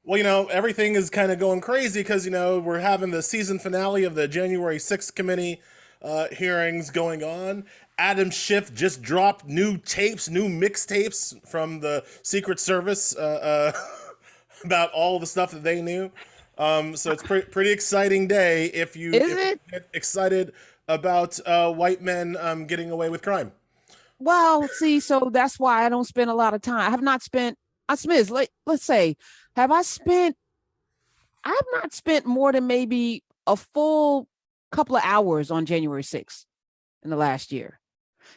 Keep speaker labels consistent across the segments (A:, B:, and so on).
A: Well, everything is kind of going crazy because, we're having the season finale of the January 6th committee hearings going on. Adam Schiff just dropped new tapes, new mixtapes from the Secret Service about all the stuff that they knew. So it's pretty exciting day if you
B: Is it?
A: get excited about white men getting away with crime.
B: Well, see, so that's why I don't spend a lot of time. I have not spent, I Smith, let's say, have I spent, I have not spent more than maybe a full couple of hours on January 6th in the last year.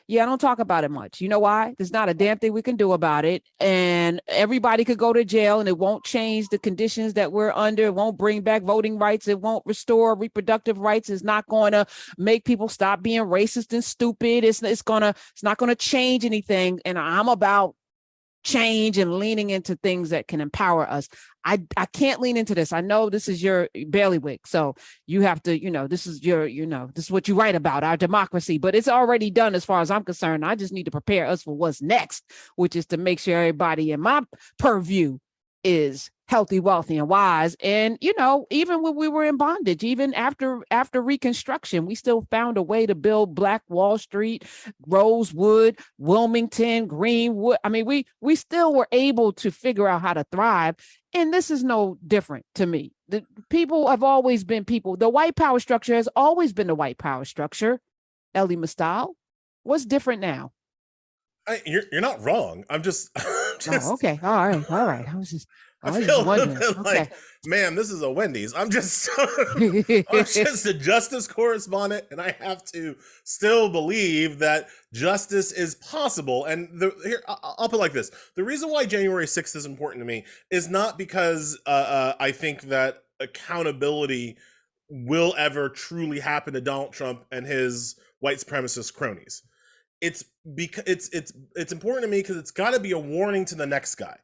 B: Yeah, I don't talk about it much. You know why? There's not a damn thing we can do about it. And everybody could go to jail and it won't change the conditions that we're under. It won't bring back voting rights. It won't restore reproductive rights. It's not going to make people stop being racist and stupid. It's not going to change anything. And I'm about change and leaning into things that can empower us. I can't lean into this. I know this is your bailiwick. So you have to, this is this is what you write about, our democracy, but it's already done as far as I'm concerned. I just need to prepare us for what's next, which is to make sure everybody in my purview is healthy, wealthy, and wise. And even when we were in bondage, even after Reconstruction, we still found a way to build Black Wall Street, Rosewood, Wilmington, Greenwood. I mean, we still were able to figure out how to thrive. And this is no different to me. The people have always been people. The white power structure has always been the white power structure. Elie Mystal, what's different now?
A: You're not wrong. I'm just,
B: Oh, okay. All right.
A: I
B: I was just
A: feel a
B: wondering.
A: bit
B: Okay.
A: like, man, this is a Wendy's. I'm just, I'm just a justice correspondent, and I have to still believe that justice is possible. And here, I'll put it like this: the reason why January 6th is important to me is not because I think that accountability will ever truly happen to Donald Trump and his white supremacist cronies. It's because it's important to me because it's got to be a warning to the next guy,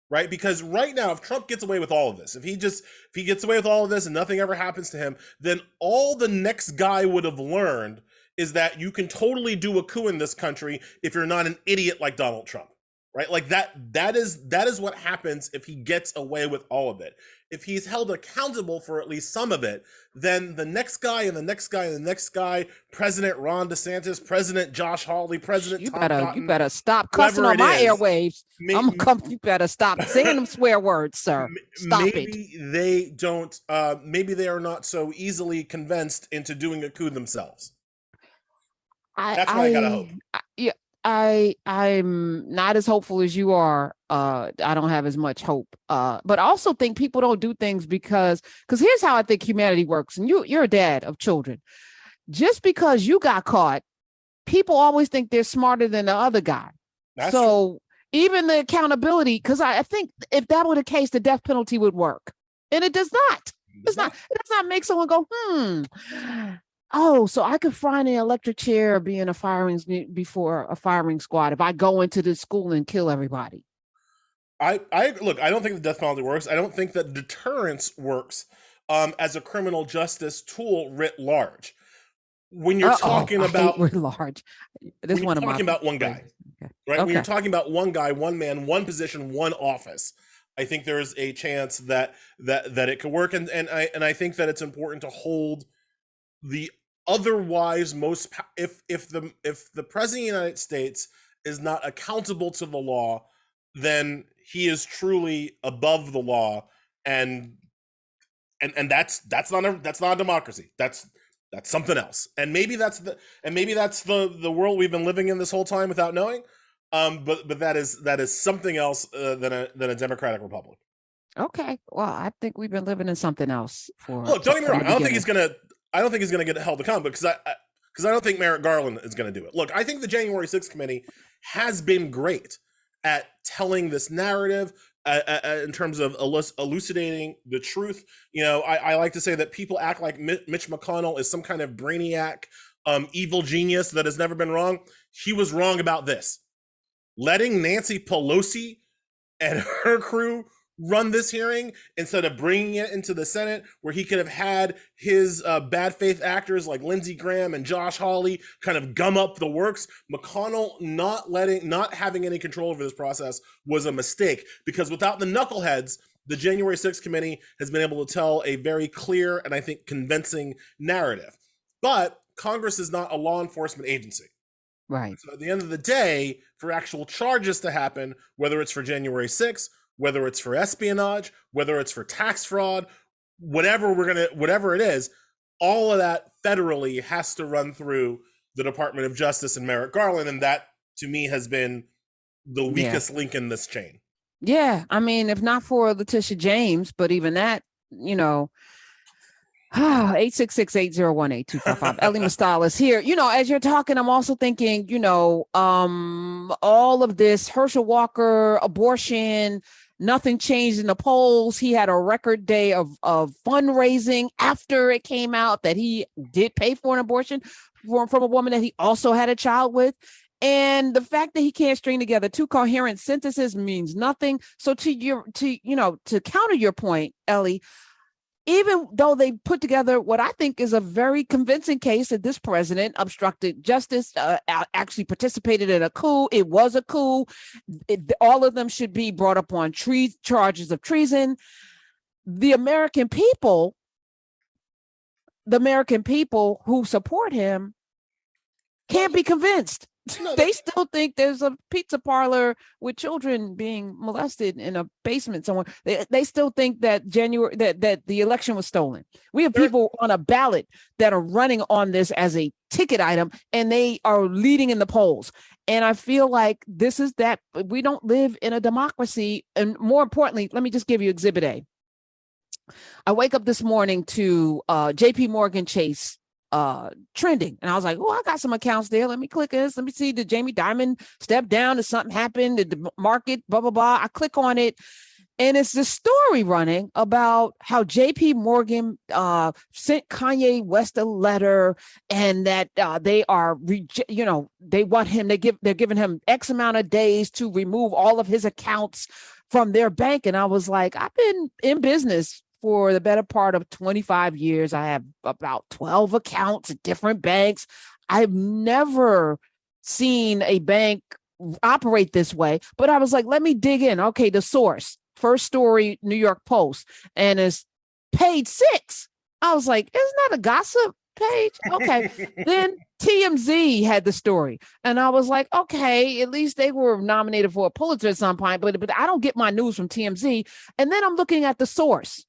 A: right? Because right now, if Trump gets away with all of this, if he gets away with all of this and nothing ever happens to him, then all the next guy would have learned is that you can totally do a coup in this country if you're not an idiot like Donald Trump, right? Like that is what happens if he gets away with all of it. If he's held accountable for at least some of it, then the next guy and the next guy and the next guy, President Ron DeSantis, President Josh Hawley, President Tom
B: You
A: Cotton,
B: better stop cussing
A: whoever
B: on
A: it
B: my
A: is,
B: airwaves. I'm gonna come. You better stop saying them swear words, sir. Stop it.
A: maybe they don't, maybe they are not so easily convinced into doing a coup themselves.
B: I
A: That's what I gotta hope.
B: yeah. I'm not as hopeful as you are. I don't have as much hope. But I also think people don't do things because here's how I think humanity works. And you're a dad of children. Just because you got caught, people always think they're smarter than the other guy.
A: That's true.
B: So even the accountability, because I think if that were the case, the death penalty would work. And it does not. It does not make someone go, oh, so I could find an electric chair being a firing before a firing squad if I go into the school and kill everybody.
A: I look. I don't think the death penalty works. I don't think that deterrence works as a criminal justice tool writ large. When you're talking
B: I hate
A: about
B: writ large. This
A: when you're
B: one of my
A: talking about one guy,
B: okay.
A: right? When you're
B: Okay.
A: talking about one guy, one man, one position, one office, I think there's a chance that it could work, and I think that it's important to hold the otherwise most if the president of the United States is not accountable to the law, then he is truly above the law, and that's not a democracy. That's something else, and maybe that's the world we've been living in this whole time without knowing. But that is something else than a democratic republic.
B: Okay. Well, I think we've been living in something else
A: Look, don't get me
B: from
A: wrong.
B: the beginning.
A: I don't think he's gonna get held accountable because I don't think Merrick Garland is gonna do it. Look, I think the January 6th committee has been great at telling this narrative in terms of elucidating the truth. I like to say that people act like Mitch McConnell is some kind of brainiac, evil genius that has never been wrong. He was wrong about this. Letting Nancy Pelosi and her crew run this hearing instead of bringing it into the Senate, where he could have had his bad faith actors like Lindsey Graham and Josh Hawley kind of gum up the works. McConnell not having any control over this process was a mistake, because without the knuckleheads, the January 6th committee has been able to tell a very clear and I think convincing narrative. But Congress is not a law enforcement agency.
B: Right.
A: So at the end of the day, for actual charges to happen, whether it's for January 6th, whether it's for espionage, whether it's for tax fraud, whatever it is, all of that federally has to run through the Department of Justice and Merrick Garland, and that to me has been the weakest link in this chain.
B: Yeah, I mean, if not for Letitia James, but even that, 866-801-8255. Elie Mystal is here. As you're talking, I'm also thinking, all of this Herschel Walker abortion, nothing changed in the polls. He had a record day of fundraising after it came out that he did pay for an abortion from a woman that he also had a child with. And the fact that he can't string together two coherent sentences means nothing. So to counter your point, Elie, even though they put together what I think is a very convincing case that this president obstructed justice, actually participated in a coup. It was a coup. All of them should be brought up on charges of treason. The American people who support him can't be convinced. They still think there's a pizza parlor with children being molested in a basement somewhere. They still think that that the election was stolen. We have people on a ballot that are running on this as a ticket item, and they are leading in the polls. And I feel like this is that we don't live in a democracy. And more importantly, let me just give you Exhibit A. I wake up this morning to JP Morgan Chase trending, and I was like, I got some accounts there. Let me click this. Let me see, did Jamie Dimon step down? Did something happen? Did the market blah blah blah? I click on it, and it's the story running about how JP Morgan sent Kanye West a letter, and that they are they want him, they're giving him X amount of days to remove all of his accounts from their bank. And I was like, I've been in business for the better part of 25 years. I have about 12 accounts at different banks. I've never seen a bank operate this way, but I was like, let me dig in. Okay, the source, first story, New York Post, and it's page 6. I was like, isn't that a gossip page? Okay. Then TMZ had the story, and I was like, okay, at least they were nominated for a Pulitzer at some point, but I don't get my news from TMZ. And then I'm looking at the source.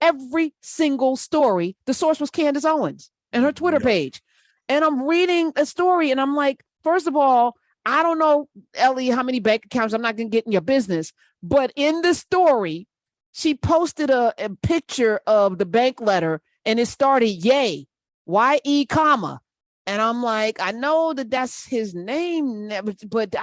B: Every single story, the source was Candace Owens and her Twitter page. And I'm reading a story, and I'm like, first of all, I don't know, Elie, how many bank accounts. I'm not going to get in your business. But in the story, she posted a picture of the bank letter, and it started Ye, Y-E, comma. And I'm like, I know that that's his name, but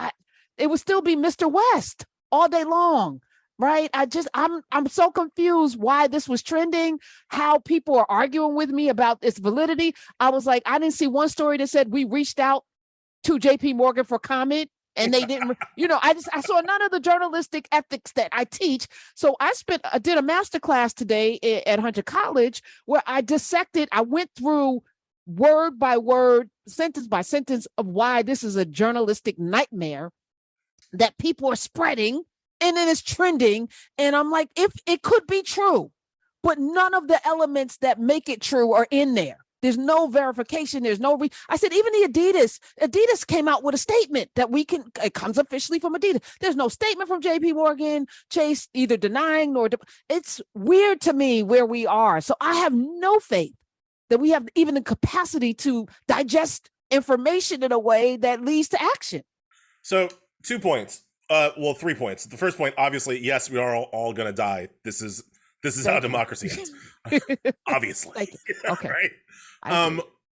B: it would still be Mr. West all day long. Right. I'm so confused why this was trending, how people are arguing with me about its validity. I was like, I didn't see one story that said we reached out to JP Morgan for comment, and they didn't, I saw none of the journalistic ethics that I teach. So I did a masterclass today at Hunter College where I went through word by word, sentence by sentence of why this is a journalistic nightmare that people are spreading. And then it's trending. And I'm like, if it could be true, but none of the elements that make it true are in there. There's no verification. There's no, I said, even the Adidas came out with a statement that it comes officially from Adidas. There's no statement from JP Morgan Chase, either denying it's weird to me where we are. So I have no faith that we have even the capacity to digest information in a way that leads to action.
A: So 2 points. 3 points. The first point, obviously, yes, we are all going to die. This is how democracy ends. Obviously.
B: Okay.
A: Right.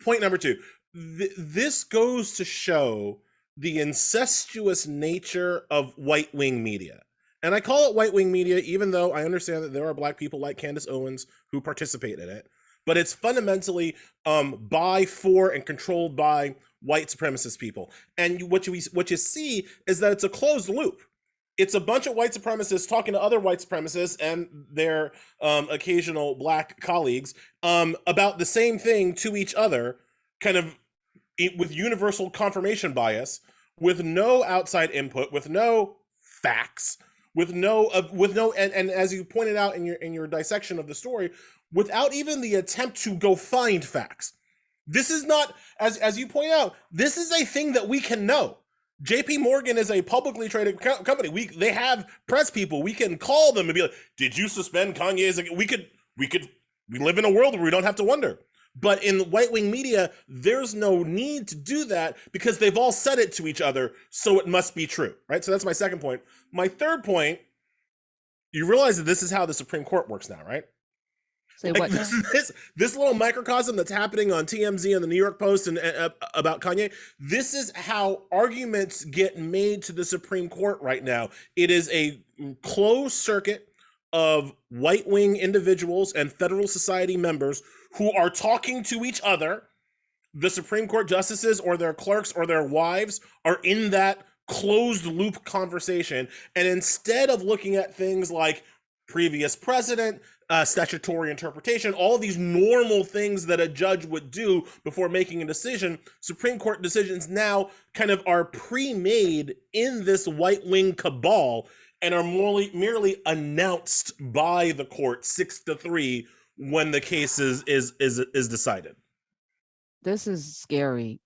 A: Point number 2. This goes to show the incestuous nature of white wing media. And I call it white wing media, even though I understand that there are Black people like Candace Owens who participate in it. But it's fundamentally by, for, and controlled by white supremacist people. And what you see is that it's a closed loop. It's a bunch of white supremacists talking to other white supremacists and their occasional Black colleagues about the same thing to each other, kind of with universal confirmation bias, with no outside input, with no facts, and as you pointed out in your dissection of the story, without even the attempt to go find facts. This is not, as you point out, this is a thing that we can know. JP Morgan is a publicly traded company. They have press people. We can call them and be like, "Did you suspend Kanye's?" We live in a world where we don't have to wonder. But in right-wing media, there's no need to do that because they've all said it to each other, so it must be true, right? So that's my second point. My third point, you realize that this is how the Supreme Court works now, right?
B: Say
A: Like
B: what now?
A: this little microcosm that's happening on TMZ and the New York Post and about Kanye, this is how arguments get made to the Supreme Court right now. It is a closed circuit of right-wing individuals and Federal Society members who are talking to each other. The Supreme Court justices or their clerks or their wives are in that closed loop conversation. And instead of looking at things like previous precedent, statutory interpretation, all of these normal things that a judge would do before making a decision, Supreme Court decisions now kind of are pre-made in this right-wing cabal and are merely announced by the court 6-3 when the case is decided.
B: This is scary.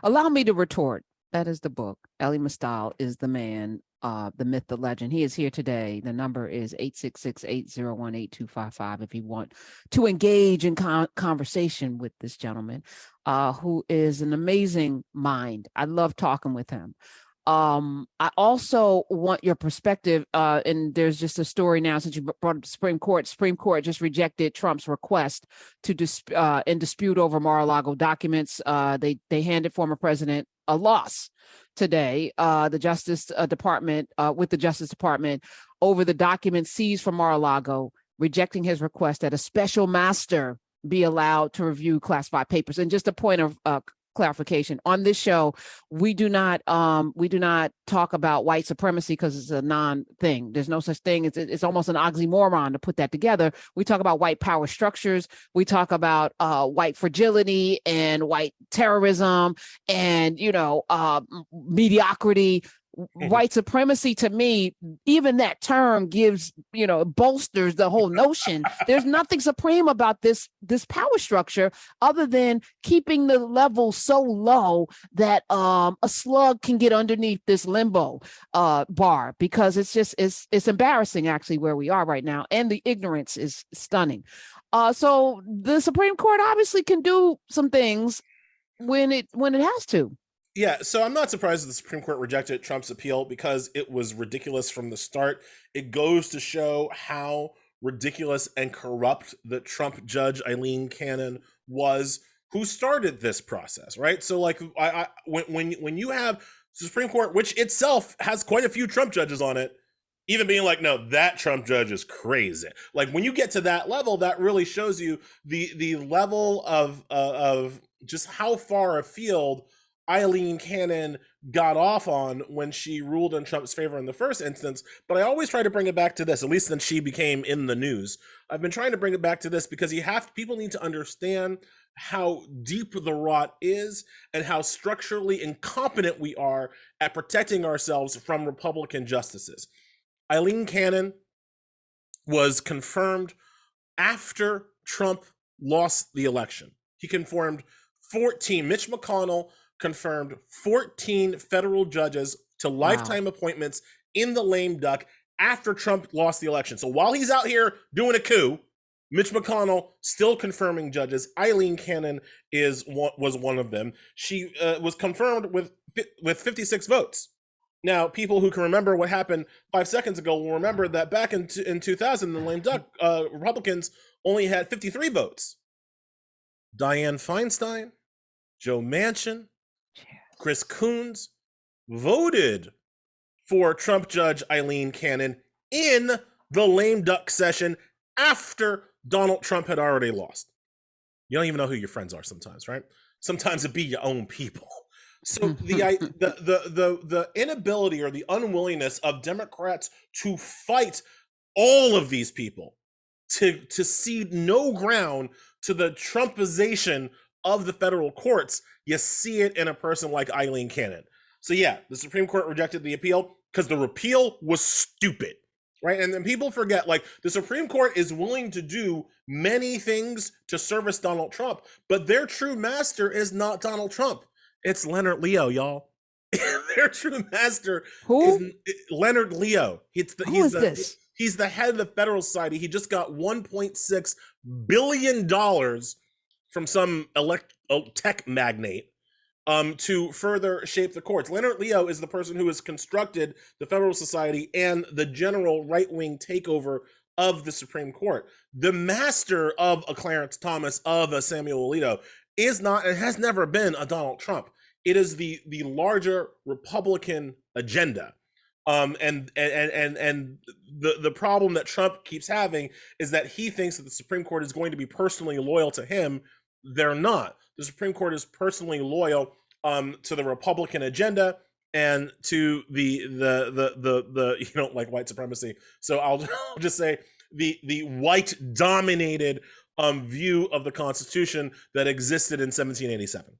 B: Allow Me to Retort. That is the book. Elie Mystal is the man, the myth, the legend. He is here today. The number is 866-801-8255 if you want to engage in conversation with this gentleman, who is an amazing mind. I love talking with him. I also want your perspective, and there's just a story now since you brought up the Supreme Court. Supreme Court just rejected Trump's request to in dispute over Mar-a-Lago documents. They handed former president a loss today. The Justice Department, with the Justice Department, over the documents seized from Mar-a-Lago, rejecting his request that a special master be allowed to review classified papers. And just a point of clarification on this show, we do not talk about white supremacy because it's a non-thing. There's no such thing. It's almost an oxymoron to put that together. We talk about white power structures. We talk about white fragility and white terrorism and mediocrity. White supremacy, to me, even that term gives, bolsters the whole notion. There's nothing supreme about this power structure other than keeping the level so low that a slug can get underneath this limbo bar, because it's embarrassing actually where we are right now, and the ignorance is stunning. So the Supreme Court obviously can do some things when it has to.
A: Yeah, so I'm not surprised that the Supreme Court rejected Trump's appeal because it was ridiculous from the start. It goes to show how ridiculous and corrupt the Trump judge Eileen Cannon was, who started this process, right? So, like, when you have the Supreme Court, which itself has quite a few Trump judges on it, even being like, no, that Trump judge is crazy. Like, when you get to that level, that really shows you the level of just how far afield Eileen Cannon got off on when she ruled in Trump's favor in the first instance. But I always try to bring it back to this, at least since she became in the news. I've been trying to bring it back to this because people need to understand how deep the rot is and how structurally incompetent we are at protecting ourselves from Republican justices. Eileen Cannon was confirmed after Trump lost the election. He confirmed 14. Mitch McConnell confirmed 14 federal judges to lifetime appointments in the lame duck after Trump lost the election. So while he's out here doing a coup, Mitch McConnell still confirming judges. Eileen Cannon was one of them. She was confirmed with 56 votes. Now, people who can remember what happened 5 seconds ago will remember that back in 2000, the lame duck Republicans only had 53 votes. Dianne Feinstein, Joe Manchin, Chris Coons voted for Trump judge Eileen Cannon in the lame duck session after Donald Trump had already lost. You don't even know who your friends are sometimes, right? Sometimes it be your own people. So the inability or the unwillingness of Democrats to fight all of these people, to cede no ground to the Trumpization of the federal courts, you see it in a person like Eileen Cannon. So yeah, the Supreme Court rejected the appeal. because the repeal was stupid, right? And then people forget, like, the Supreme Court is willing to do many things to service Donald Trump, but their true master is not Donald Trump. It's Leonard Leo, y'all. Their true master is
B: Who?
A: Leonard Leo.
B: Who is this?
A: He's the head of the Federal Society. He just got $1.6 billion from some tech magnate to further shape the courts. Leonard Leo is the person who has constructed the Federal Society and the general right-wing takeover of the Supreme Court. The master of a Clarence Thomas, of a Samuel Alito, is not and has never been a Donald Trump. It is the larger Republican agenda. And the problem that Trump keeps having is that he thinks that the Supreme Court is going to be personally loyal to him. They're not. The Supreme Court is personally loyal to the Republican agenda and to the like white supremacy. So I'll just say the white dominated view of the Constitution that existed in 1787.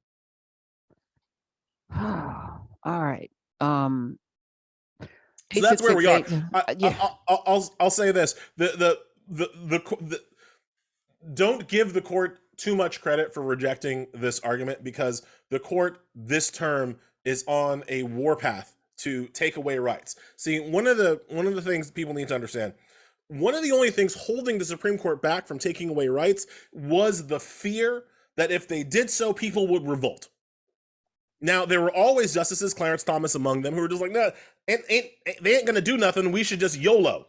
B: All right.
A: So that's where we are. I'll say this: the don't give the court too much credit for rejecting this argument, because the court this term is on a warpath to take away rights. See, one of the things people need to understand, one of the only things holding the Supreme Court back from taking away rights was the fear that if they did so, people would revolt. Now, there were always justices, Clarence Thomas among them, who were just like, no, they ain't gonna do nothing. We should just YOLO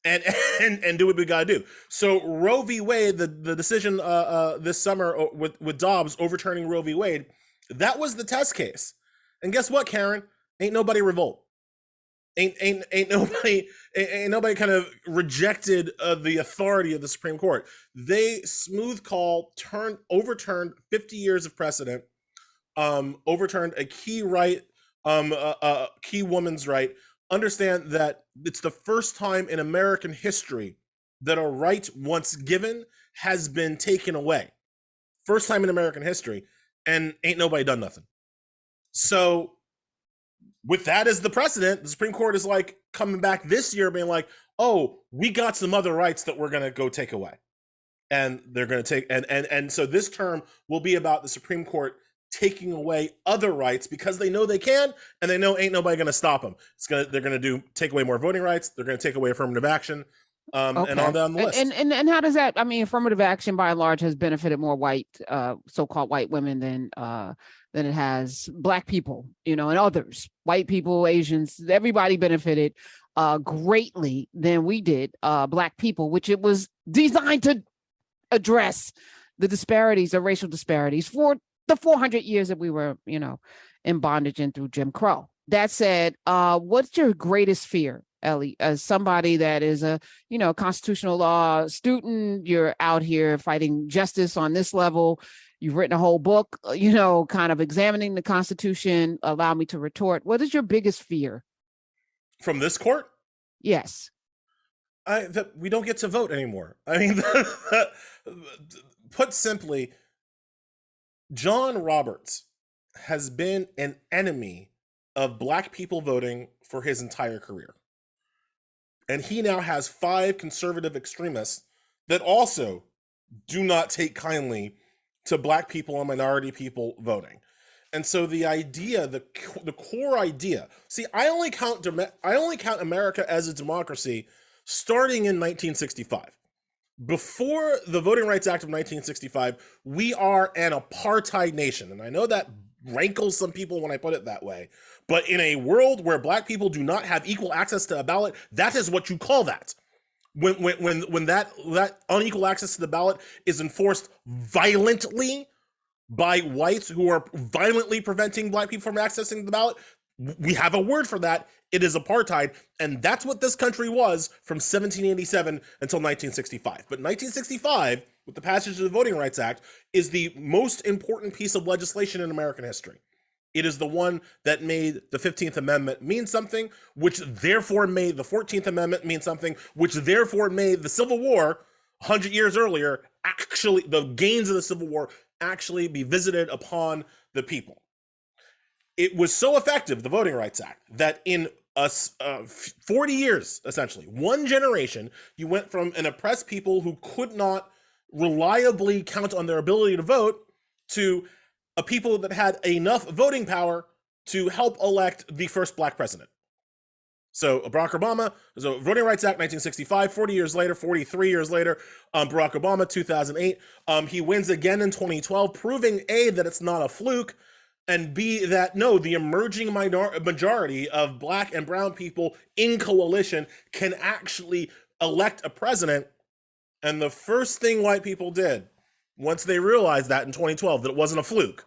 A: and do what we gotta do. So Roe v. Wade, the decision this summer with Dobbs overturning Roe v. Wade, that was the test case. And guess what, Karen? Ain't nobody revolt. Ain't nobody kind of rejected the authority of the Supreme Court. They smooth call overturned 50 years of precedent. Overturned a key right, a key woman's right. Understand that it's the first time in American history that a right once given has been taken away. First time in American history, and ain't nobody done nothing. So with that as the precedent, the Supreme Court is like coming back this year being like, oh, we got some other rights that we're going to go take away. And they're going to take, and so this term will be about the Supreme Court taking away other rights because they know they can, and they know ain't nobody going to stop them. They're going to take away more voting rights. They're going to take away affirmative action, and on down the list.
B: And how does that? I mean, affirmative action by and large has benefited more white, so-called white women than it has Black people, and others, white people, Asians. Everybody benefited greatly than we did, Black people, which it was designed to address the disparities, the racial disparities for the 400 years that we were, in bondage and through Jim Crow. That said, what's your greatest fear, Elie, as somebody that is a, constitutional law student? You're out here fighting justice on this level. You've written a whole book, kind of examining the Constitution. Allow me to retort. What is your biggest fear?
A: From this court?
B: Yes.
A: That we don't get to vote anymore. I mean, put simply, John Roberts has been an enemy of Black people voting for his entire career. And he now has 5 conservative extremists that also do not take kindly to Black people and minority people voting. And so the idea, the core idea, see, I only count America as a democracy starting in 1965. Before the Voting Rights Act of 1965, we are an apartheid nation. And I know that rankles some people when I put it that way. But in a world where Black people do not have equal access to a ballot, that is what you call that. When that unequal access to the ballot is enforced violently by whites who are violently preventing Black people from accessing the ballot, we have a word for that. It is apartheid, and that's what this country was from 1787 until 1965. But 1965, with the passage of the Voting Rights Act, is the most important piece of legislation in American history. It is the one that made the 15th Amendment mean something, which therefore made the 14th Amendment mean something, which therefore made the Civil War 100 years earlier, actually, the gains of the Civil War actually be visited upon the people. It was so effective, the Voting Rights Act, that in 40 years, essentially, one generation, you went from an oppressed people who could not reliably count on their ability to vote to a people that had enough voting power to help elect the first black president. So Barack Obama, so Voting Rights Act 1965, 40 years later, 43 years later, Barack Obama, 2008, he wins again in 2012, proving A, that it's not a fluke, and B, that no, the emerging majority of black and brown people in coalition can actually elect a president. And the first thing white people did, once they realized that in 2012, that it wasn't a fluke,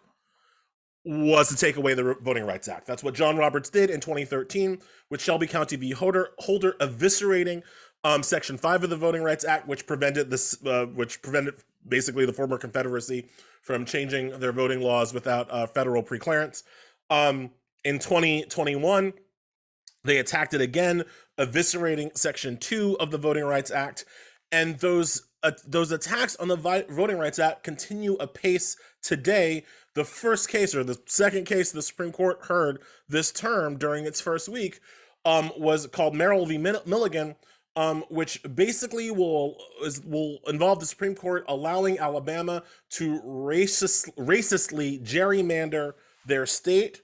A: was to take away the Voting Rights Act. That's what John Roberts did in 2013 with Shelby County v. Holder eviscerating Section 5 of the Voting Rights Act, which prevented basically the former Confederacy from changing their voting laws without federal preclearance. In 2021, they attacked it again, eviscerating Section 2 of the Voting Rights Act. And those attacks on the Voting Rights Act continue apace today. The first case, or the second case the Supreme Court heard this term during its first week, was called Merrill v. Milligan, which basically will involve the Supreme Court allowing Alabama to racistly gerrymander their state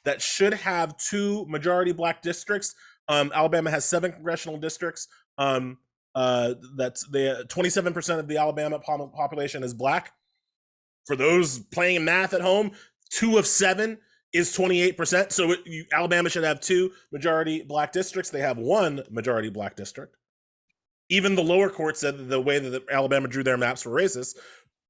A: that should have 2 majority black districts. Alabama has 7 congressional districts. That's 27% of the Alabama population is black. For those playing math at home, 2 of 7 is 28%. So Alabama should have 2 majority black districts. They have 1 majority black district. Even the lower court said that the way that Alabama drew their maps were racist,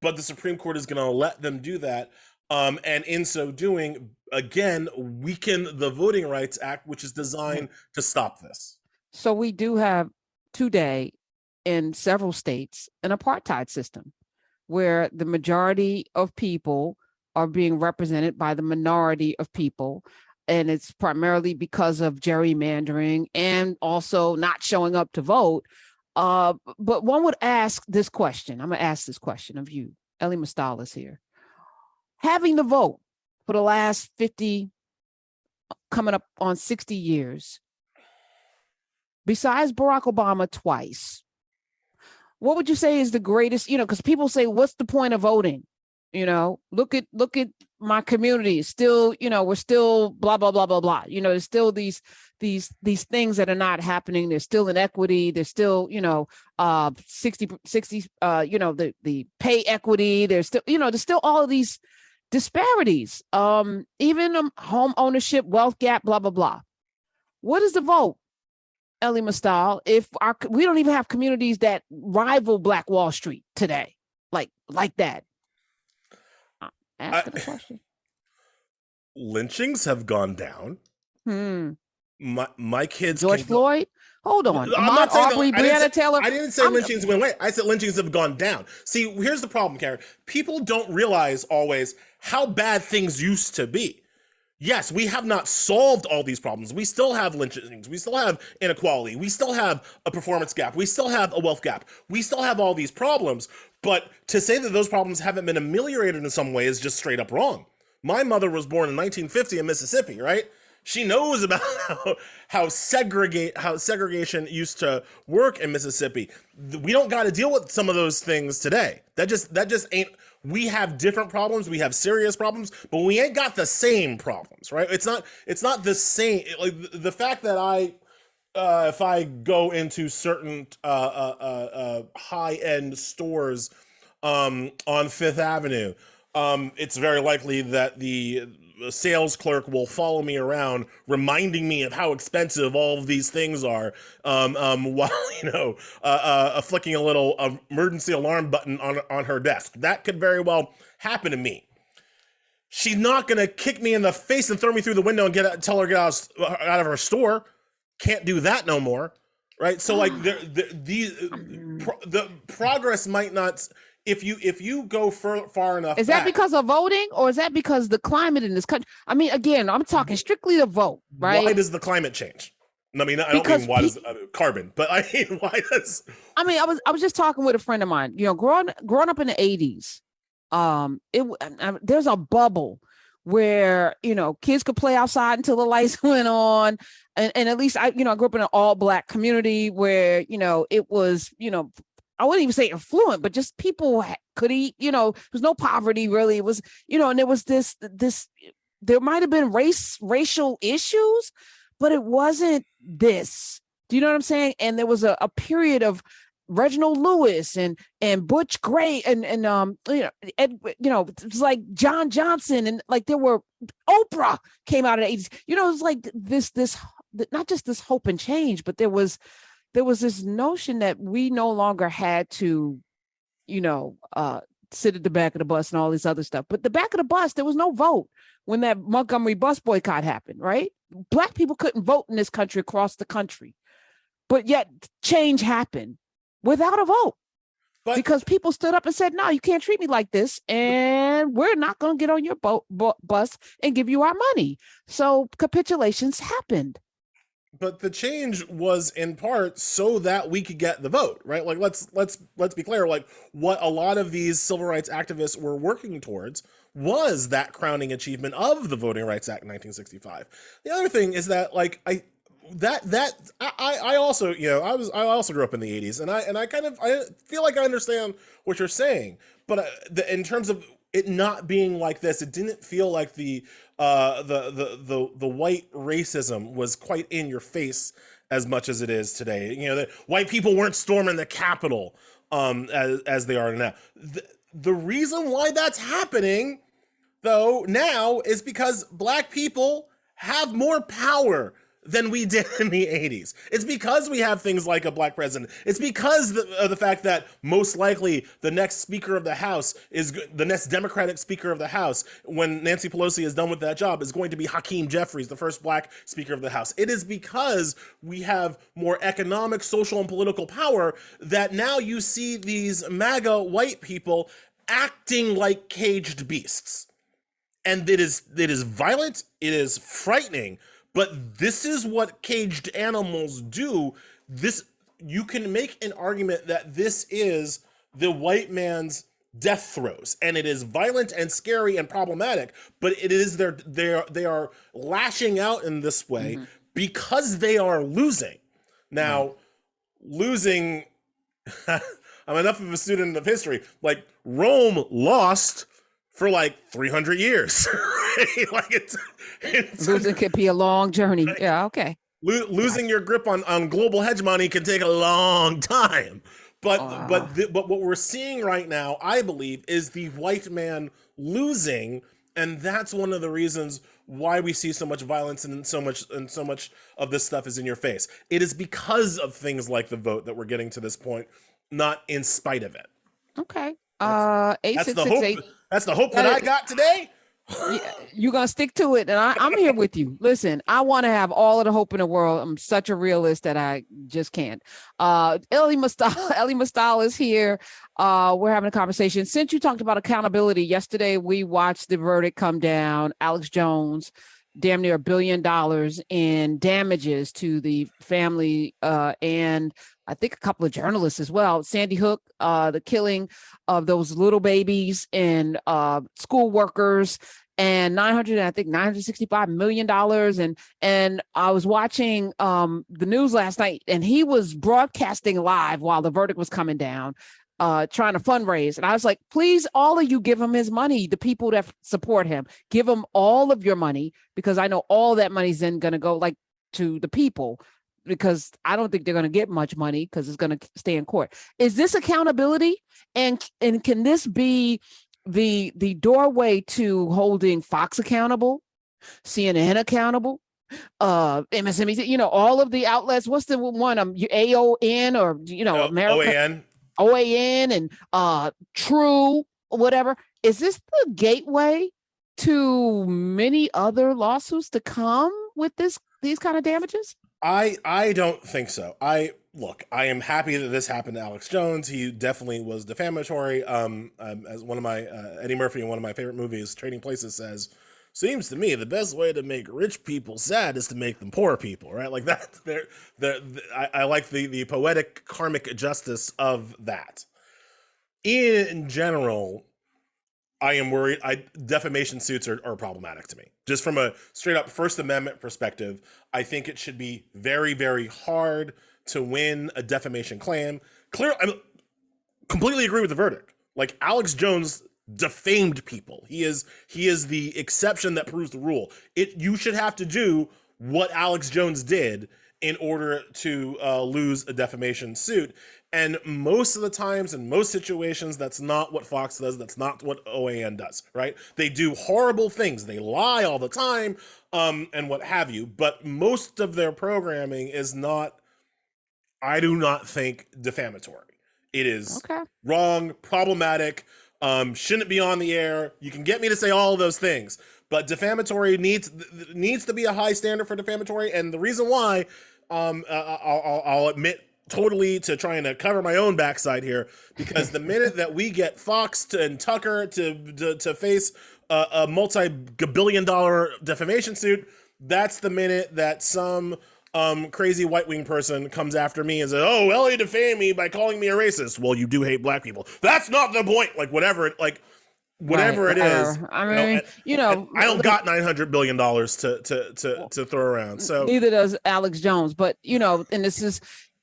A: but the Supreme Court is going to let them do that. And in so doing, again, weaken the Voting Rights Act, which is designed to stop this.
B: So we do have today in several states an apartheid system where the majority of people are being represented by the minority of people. And it's primarily because of gerrymandering and also not showing up to vote. But one would ask this question. I'm going to ask this question of you. Elie Mystal is here. Having the vote for the last 50, coming up on 60 years, besides Barack Obama twice, what would you say is the greatest, because people say, what's the point of voting? Look at my community. It's still, we're still blah, blah, blah, blah, blah. There's still these things that are not happening. There's still inequity. There's still, 60, the pay equity. There's still all of these disparities, even home ownership, wealth gap, blah, blah, blah. What is the vote, Elie Mystal, if we don't even have communities that rival Black Wall Street today, like that? Asking a question.
A: Lynchings have gone down. My kids.
B: George Floyd. Hold on.
A: I'm not saying
B: Aubrey, Breonna Taylor.
A: I didn't say lynchings went away. I said lynchings have gone down. See, here's the problem, Karen. People don't realize always how bad things used to be. Yes, we have not solved all these problems. We still have lynchings. We still have inequality. We still have a performance gap. We still have a wealth gap. We still have all these problems. But to say that those problems haven't been ameliorated in some way is just straight up wrong. My mother was born in 1950 in Mississippi, right? She knows about how segregation used to work in Mississippi. We don't got to deal with some of those things today. That just ain't. We have different problems. We have serious problems, but we ain't got the same problems, right? It's not the same. Like the fact that if I go into certain high-end stores on Fifth Avenue, it's very likely that the sales clerk will follow me around, reminding me of how expensive all of these things are, while flicking a little emergency alarm button on her desk. That could very well happen to me. She's not gonna kick me in the face and throw me through the window and tell her to get out of her store. Can't do that no more, right? So like the progress might not. If you go far enough,
B: is that because of voting, or is that because the climate in this country? I mean, again, I'm talking strictly the vote, right?
A: Why does the climate change? I mean, I don't mean why does carbon, but I mean why does?
B: I mean, I was just talking with a friend of mine. Growing up in the 80s, there's a bubble where, kids could play outside until the lights went on. And at least I grew up in an all Black community where, it was, I wouldn't even say affluent, but just people could eat, there was no poverty really. It was, and there was this, there might've been racial issues, but it wasn't this. Do you know what I'm saying? And there was a period of Reginald Lewis and Butch Gray and Ed, it was like John Johnson, and like there were Oprah came out in the 80s. It was like this not just this hope and change, but there was this notion that we no longer had to, sit at the back of the bus and all this other stuff. But the back of the bus, there was no vote when that Montgomery bus boycott happened, right? Black people couldn't vote in this country across the country, but yet change happened without a vote. Because people stood up and said, no, you can't treat me like this. And we're not going to get on your bus and give you our money. So capitulations happened.
A: But the change was in part so that we could get the vote, right? Like, let's be clear. Like, what a lot of these civil rights activists were working towards was that crowning achievement of the Voting Rights Act in 1965. The other thing is that, like, I also, I also grew up in the 80s, and I feel like I understand what you're saying, but in terms of it not being like this, it didn't feel like the white racism was quite in your face as much as it is today. That white people weren't storming the Capitol as they are now. The reason why that's happening, though, now is because Black people have more power than we did in the 80s. It's because we have things like a Black president. It's because of the fact that most likely the next Speaker of the House the next Democratic Speaker of the House, when Nancy Pelosi is done with that job, is going to be Hakeem Jeffries, the first Black Speaker of the House. It is because we have more economic, social, and political power that now you see these MAGA white people acting like caged beasts. And it is violent, it is frightening, but this is what caged animals do. You can make an argument that this is the white man's death throes, and it is violent and scary and problematic, but it is they are lashing out in this way because they are losing. Now, losing, I'm enough of a student of history, like Rome lost for like 300 years. Right? Like it's
B: losing could be a long journey. Right? Yeah, okay.
A: Losing your grip on global hegemony can take a long time. But what we're seeing right now, I believe, is the white man losing, and that's one of the reasons why we see so much violence and so much of this stuff is in your face. It is because of things like the vote that we're getting to this point, not in spite of it.
B: Okay.
A: That's the hope that I got today.
B: You're gonna stick to it, and I'm here with you. Listen, I want to have all of the hope in the world. I'm such a realist that I just can't. Elie Mystal is here. We're having a conversation. Since you talked about accountability yesterday, we watched the verdict come down. Alex Jones, damn near $1 billion in damages to the family, and I think a couple of journalists as well. Sandy Hook, the killing of those little babies and school workers, and $965 million. And I was watching the news last night, and he was broadcasting live while the verdict was coming down, trying to fundraise. And I was like, please, all of you give him his money. The people that support him, give him all of your money, because I know all that money's then going to go like to the people, because I don't think they're going to get much money because it's going to stay in court. Is this accountability? And can this be the doorway to holding Fox accountable, CNN accountable, MSNBC, all of the outlets? What's the one? AON or, America? OAN and True, whatever. Is this the gateway to many other lawsuits to come with these kind of damages?
A: I don't think so. I am happy that this happened to Alex Jones. He definitely was defamatory. As one of my Eddie Murphy in one of my favorite movies, Trading Places, says, seems to me the best way to make rich people sad is to make them poor people, right? Like that. I like the poetic karmic justice of that. In general, I am worried. Defamation suits are problematic to me. Just from a straight up First Amendment perspective, I think it should be very, very hard to win a defamation claim. I completely agree with the verdict. Like, Alex Jones defamed people. He is the exception that proves the rule. You should have to do what Alex Jones did in order to lose a defamation suit. And most of the times, in most situations, that's not what Fox does. That's not what OAN does, right? They do horrible things. They lie all the time, and what have you. But most of their programming is not, I do not think, defamatory. It is wrong, problematic, shouldn't be on the air. You can get me to say all of those things, but defamatory needs to be a high standard for defamatory. And the reason why, I'll admit totally to trying to cover my own backside here, because the minute that we get Fox and Tucker to face a multi-billion-dollar defamation suit, that's the minute that some crazy white-wing person comes after me and says, "Oh, Elie defamed me by calling me a racist." Well, you do hate black people. That's not the point. Like, whatever it is.
B: I mean,
A: I don't got $900 billion to throw around. So
B: neither does Alex Jones. But and this is,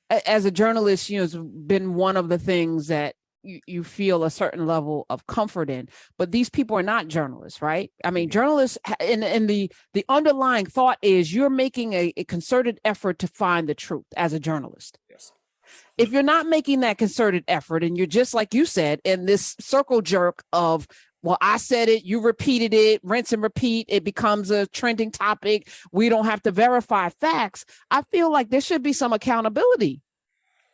B: as a journalist, it's been one of the things that you feel a certain level of comfort in. But these people are not journalists, right? I mean, journalists, and the underlying thought is you're making a concerted effort to find the truth as a journalist.
A: Yes.
B: If you're not making that concerted effort, and you're just, like you said, in this circle jerk of, well, I said it, you repeated it, rinse and repeat, it becomes a trending topic, we don't have to verify facts, I feel like there should be some accountability.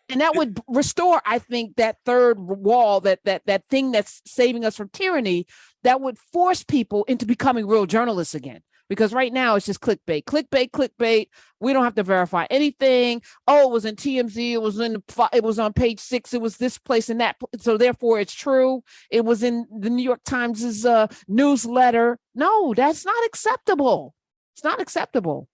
B: And that would restore, I think, that third wall, that thing that's saving us from tyranny, that would force people into becoming real journalists again. Because right now it's just clickbait. We don't have to verify anything. Oh, it was in TMZ. It was on page 6. It was this place and that. So therefore it's true. It was in the New York Times' newsletter. No, that's not acceptable. It's not acceptable.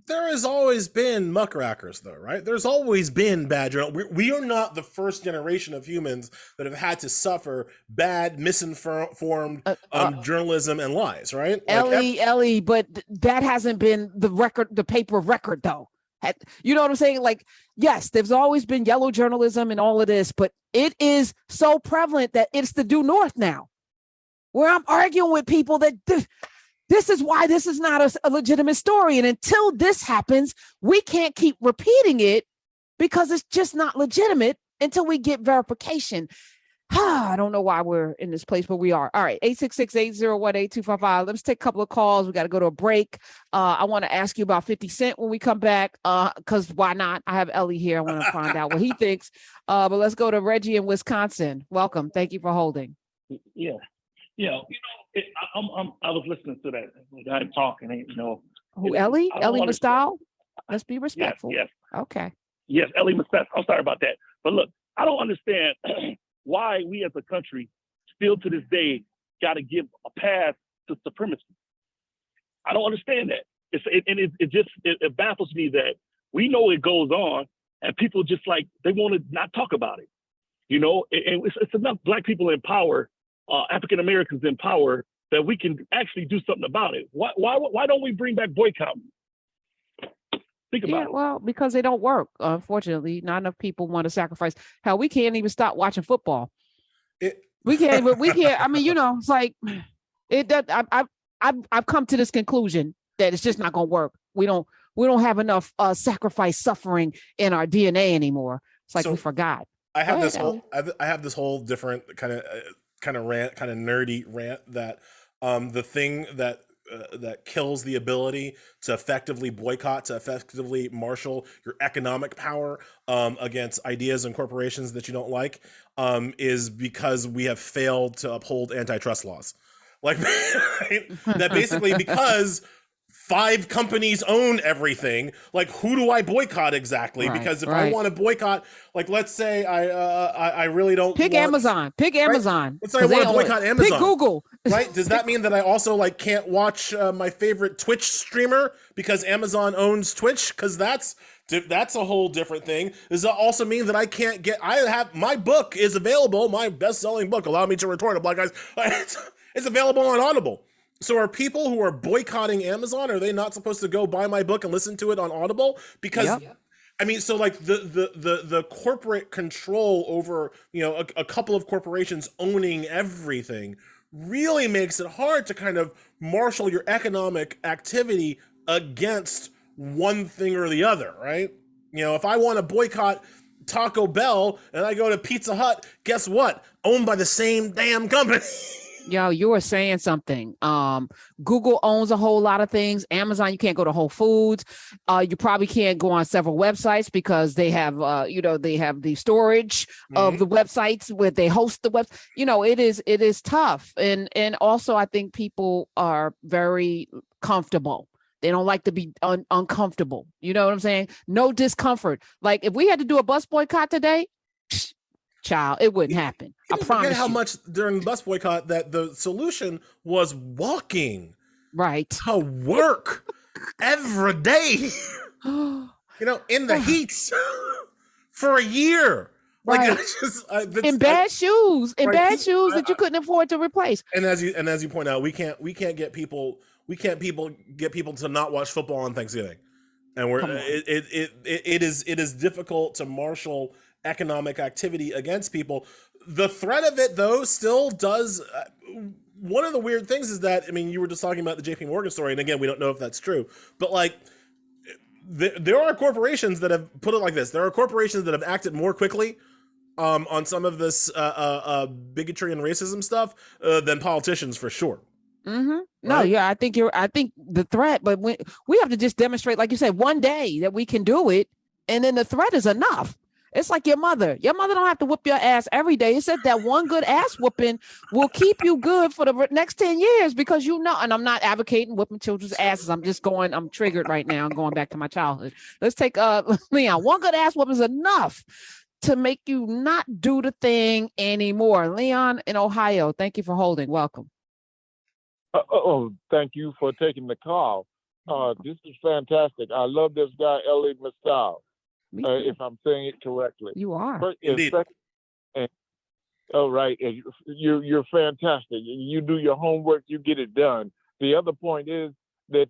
A: There has always been muckrakers, though, right? There's always been bad journalists. We are not the first generation of humans that have had to suffer bad, misinformed journalism and lies, right?
B: Elie, but that hasn't been the paper record, though. You know what I'm saying? Like, yes, there's always been yellow journalism and all of this, but it is so prevalent that it's the due north now, where I'm arguing with people that this is why this is not a legitimate story. And until this happens, we can't keep repeating it because it's just not legitimate until we get verification. I don't know why we're in this place, but we are. All right, 866-801-8255. Let's take a couple of calls. We got to go to a break. I want to ask you about 50 Cent when we come back, because why not? I have Elie here. I want to find out what he thinks. But let's go to Reggie in Wisconsin. Welcome. Thank you for holding.
C: Yeah. I was listening to that guy talking.
B: Who, Elie? Elie Mystal? Let's be respectful.
C: Yes.
B: Okay.
C: Yes, Elie Mystal. I'm sorry about that. But look, I don't understand why we as a country still to this day got to give a pass to supremacy. I don't understand that. It baffles me that we know it goes on and people just like, they want to not talk about it. And it's enough Black people in power, African Americans in power, that we can actually do something about it. Why don't we bring back boycotting? Think about it.
B: Well, because they don't work. Unfortunately, not enough people want to sacrifice. Hell, we can't even stop watching football. We can't. I mean, it's like I've come to this conclusion that it's just not going to work. We don't have enough sacrifice, suffering in our DNA anymore. It's like we forgot.
A: I have this whole different kind of rant, kind of nerdy rant that the thing that kills the ability to effectively boycott, to effectively marshal your economic power against ideas and corporations that you don't like, is because we have failed to uphold antitrust laws. Like, right? That basically, because 5 companies own everything, like, who do I boycott exactly? Right, because if I want to boycott, like, let's say I really don't
B: pick Amazon. Pick Amazon.
A: Let's say I want to boycott Amazon.
B: Pick Google.
A: Right? Does that mean that I also can't watch my favorite Twitch streamer because Amazon owns Twitch? Because that's a whole different thing. Does that also mean that I can't get? My book is available. My best-selling book, Allow Me to Retort, a Black Guys. It's available on Audible. So are people who are boycotting Amazon, are they not supposed to go buy my book and listen to it on Audible? Because I mean, so like the corporate control over, you know, a couple of corporations owning everything really makes it hard to kind of marshal your economic activity against one thing or the other, right? You know, if I want to boycott Taco Bell and I go to Pizza Hut, guess what? Owned by the same damn company.
B: Yo, you were saying something. Google owns a whole lot of things. Amazon, you can't go to Whole Foods. You probably can't go on several websites because they have, they have the storage of the websites where they host the web. You know, it is tough. And also I think people are very comfortable. They don't like to be uncomfortable. You know what I'm saying? No discomfort. Like if we had to do a bus boycott today, child, it wouldn't happen. I promise
A: how
B: you.
A: much during the bus boycott that the solution was walking to work every day, you know, in the heat for a year. Like
B: in bad shoes that you couldn't afford to replace.
A: And as you point out, we can't get people to not watch football on Thanksgiving, and it is difficult to marshal economic activity against people. The threat of it, though, still does. One of the weird things is that, I mean, you were just talking about the JP Morgan story, and again, we don't know if that's true, but like, there are corporations that have put it like this. There are corporations that have acted more quickly on some of this bigotry and racism stuff than politicians, for sure.
B: Mm-hmm. No, right? Yeah, I think the threat, but we have to just demonstrate, like you said, one day that we can do it, and then the threat is enough. It's like your mother. Your mother don't have to whoop your ass every day. It said that one good ass whooping will keep you good for the next 10 years because you know, and I'm not advocating whooping children's asses. I'm triggered right now. I'm going back to my childhood. Let's take Leon. One good ass whooping is enough to make you not do the thing anymore. Leon in Ohio, thank you for holding. Welcome.
D: Thank you for taking the call. This is fantastic. I love this guy, Elie Mystal. If I'm saying it correctly.
B: You are.
A: Indeed.
D: Right. You're fantastic. You do your homework, you get it done. The other point is that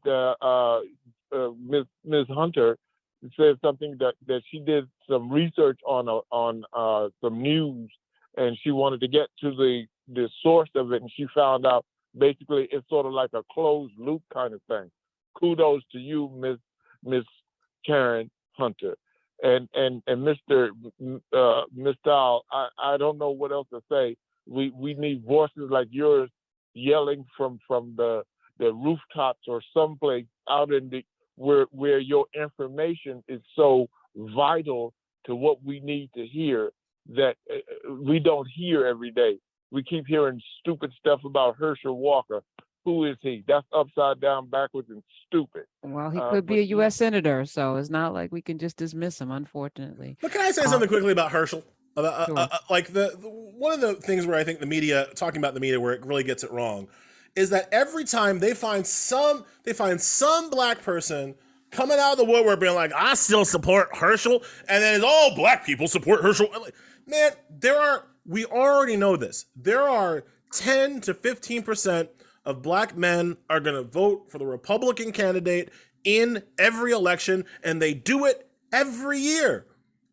D: Ms. Hunter said something that she did some research on some news, and she wanted to get to the source of it, and she found out basically it's sort of like a closed loop kind of thing. Kudos to you, Ms. Karen Hunter. And Mr. Mystal, I don't know what else to say. We need voices like yours yelling from the rooftops or someplace out in the where your information is so vital to what we need to hear that we don't hear every day. We keep hearing stupid stuff about Herschel Walker. Who is he? That's upside down, backwards, and stupid.
B: Well, he could be a U.S. senator, so it's not like we can just dismiss him, unfortunately.
A: But can I say something quickly about Herschel?
B: Sure.
A: Like one of the things where I think the media, talking about the media, where it really gets it wrong, is that every time they find some black person coming out of the woodwork being like, I still support Herschel, and then it's all black people support Herschel. Man, we already know this. There are 10 to 15% of black men are going to vote for the Republican candidate in every election, and they do it every year.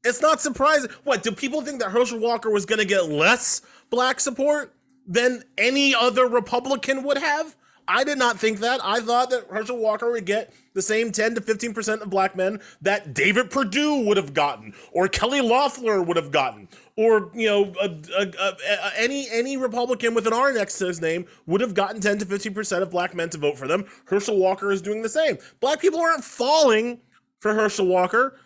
A: It's not surprising. What, do people think that Herschel Walker was going to get less black support than any other Republican would have? I did not think that. I thought that Herschel Walker would get the same 10 to 15% of black men that David Perdue would have gotten, or Kelly Loeffler would have gotten, or, you know, any Republican with an R next to his name would have gotten 10 to 15% of black men to vote for them. Herschel Walker is doing the same. Black people aren't falling for Herschel Walker.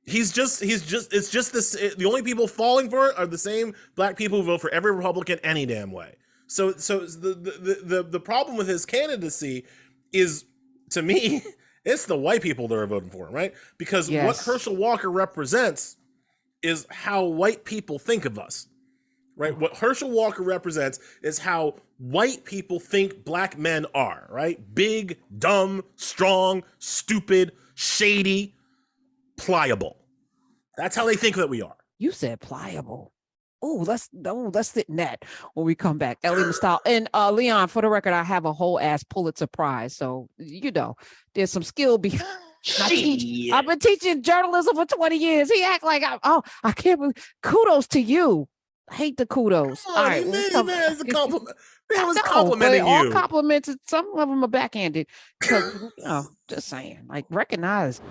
A: It's just this. The only people falling for it are the same black people who vote for every Republican any damn way. So the problem with his candidacy is, to me, it's the white people that are voting for him, right? Because what Herschel Walker represents is how white people think of us, right? What Herschel Walker represents is how white people think black men are, right? Big, dumb, strong, stupid, shady, pliable. That's how they think that we are.
B: You said pliable. let's sit in that when we come back. Elie Mystal and Leon. For the record, I have a whole ass Pulitzer Prize, so there's some skill behind. I've been teaching journalism for 20 years. He act like I can't believe. Kudos to you. I hate the kudos.
A: Come on, it's a compliment. Man was complimenting
B: all
A: you.
B: compliments. Some of them are backhanded. Just saying, like, recognize.